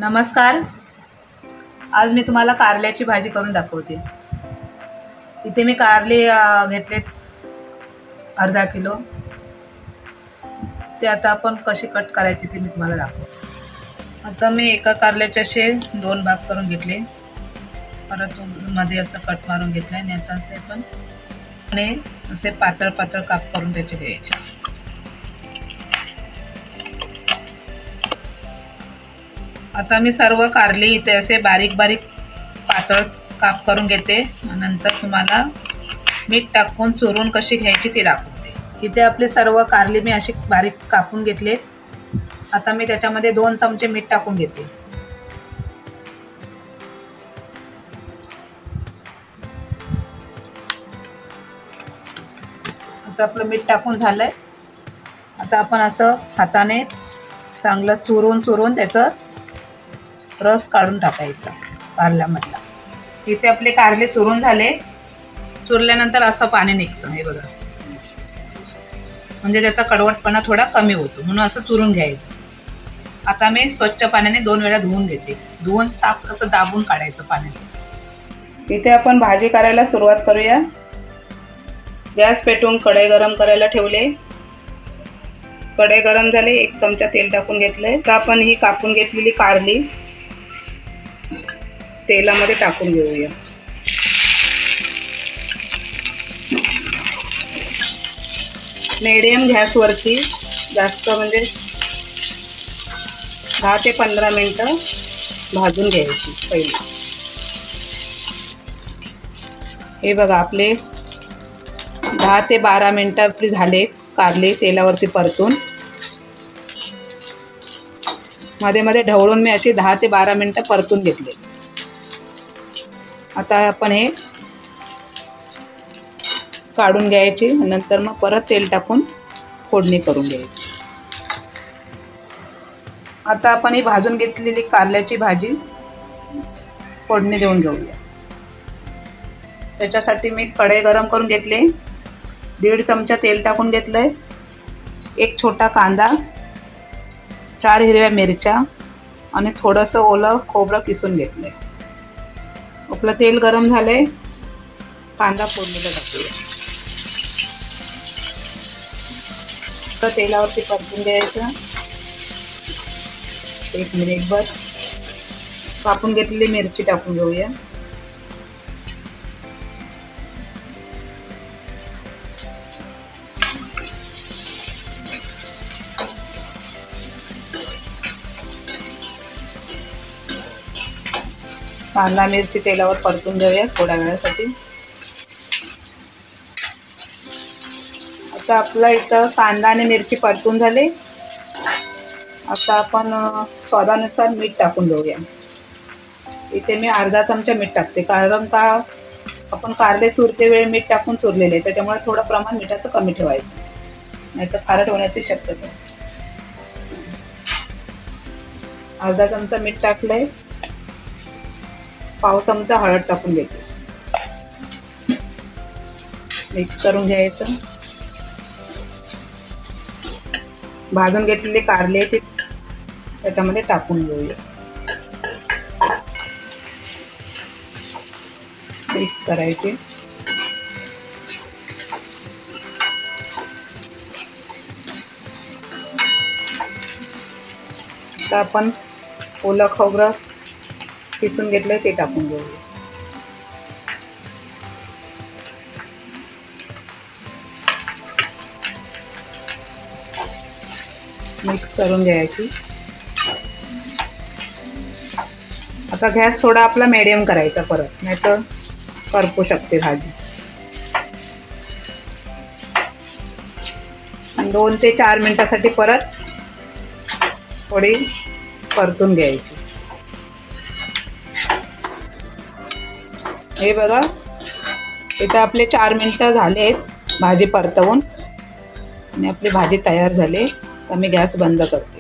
नमस्कार. आज मी तुम्हाला कारल्याची भाजी करून दाखवते. इथे मी कारले घेतले अर्धा किलो. ते आता आपण कशी कट करायची ते मी तुम्हाला दाखवते. आता मी एका कारल्याचे असे 2 भाग करून घेतले, परत मध्ये असं कट मारून घेतलं आणि आता असे आपण असे पातळ पातळ काप करून त्याचे घ्यायचे. आता मी सर्व कारले इथे असे बारीक बारीक पातळ काप करून घेते. नंतर तुम्हाला मीठ टाकून चुरून कशी घ्यायची ते दाखवते. इथे आपले सर्व कारले मी अशी बारीक कापून घेतले. आता मी त्याच्यामध्ये 2 चमचे मीठ टाकून घेते. आता आपलं मीठ टाकून झालंय. आता आपण असं हाताने चांगलं चुरून त्याचं रस काढून टाकायचा कारल्यामधला. इथे आपले कारले चुरून झाले. चुरल्यानंतर असं पाणी निघतं, हे बघा. म्हणजे त्याचा कडवटपणा थोडा कमी होतो, म्हणून असं चुरून घ्यायचं. आता मी स्वच्छ पाण्याने 2 वेळा धुवून घेते. धुवून साफ असं दाबून काढायचं पाण्याने. इथे आपण भाजी करायला सुरुवात करूया. गॅस पेटवून कढई गरम करायला ठेवले. कढई गरम झाले. 1 चमचा तेल टाकून घेतलंय. तर आपण ही कापून घेतलेली कारली तेलामध्ये टाकून घेऊया. मीडियम गॅसवरती जास्त म्हणजे 10 ते 15 मिनिटं भाजून घ्यायची पहिले. हे बघा, आपले 10 ते 12 मिनिटं आपली झाले कारले तेलावरती परतून. मध्ये मध्ये ढवळून मी अशी 10 ते 12 मिनिटं परतून घेतले. आता आपण हे काढून घ्यायची. नंतर मग परत तेल टाकून फोडणी करून घ्यायची. आता आपण ही भाजून घेतलेली कारल्याची भाजी फोडणी देऊन घेऊया. त्याच्यासाठी मी कढई गरम करून घेतले. 1.5 चमचा तेल टाकून घेतलंय. 1 छोटा कांदा, 4 हिरव्या मिरच्या आणि थोडंसं ओलं खोबरं किसून घेतलंय. आपलं तेल गरम झालंय. कांदा फोडणीला टाकूया. तर तेलावरती परतून द्यायचं 1 मिनिटभर. कापून घेतलेली मिरची टाकून घेऊया. कांदा मिरची तेलावर परतून घेऊया थोड्या वेळासाठी. आता आपला इथं कांदा आणि मिरची परतून झाले. आता आपण स्वादानुसार मीठ टाकून घेऊया. इथे मी अर्धा चमचा मीठ टाकते, कारण का आपण कारले चुरते वेळ मीठ टाकून चुरलेले, त्याच्यामुळे थोडं प्रमाण मिठाचं कमी ठेवायचं, नाहीतर खारट होण्याची शक्यता आहे. अर्धा चमचा मीठ टाकलंय. पाव चमचा हळद टाकून घेते. मिक्स करून घ्यायचं. भाजून घेतलेले कारले ते त्याच्यामध्ये टाकून घेऊया. मिक्स करायचे. आता आपण ओलं खोबरं किसून घेतलंय ते टाकून घेऊया. मिक्स करून घ्यायची. आता गॅस थोडा आपला मीडियम करायचा परत, नाहीतर करपू शकते भाजी. 2 ते 4 मिनिटासाठी परत थोडी परतून घ्यायची. हे बघा, इथं आपले 4 मिनिटं झाले आहेत भाजी परतवून आणि आपली भाजी तयार झाली. तर मी गॅस बंद करते.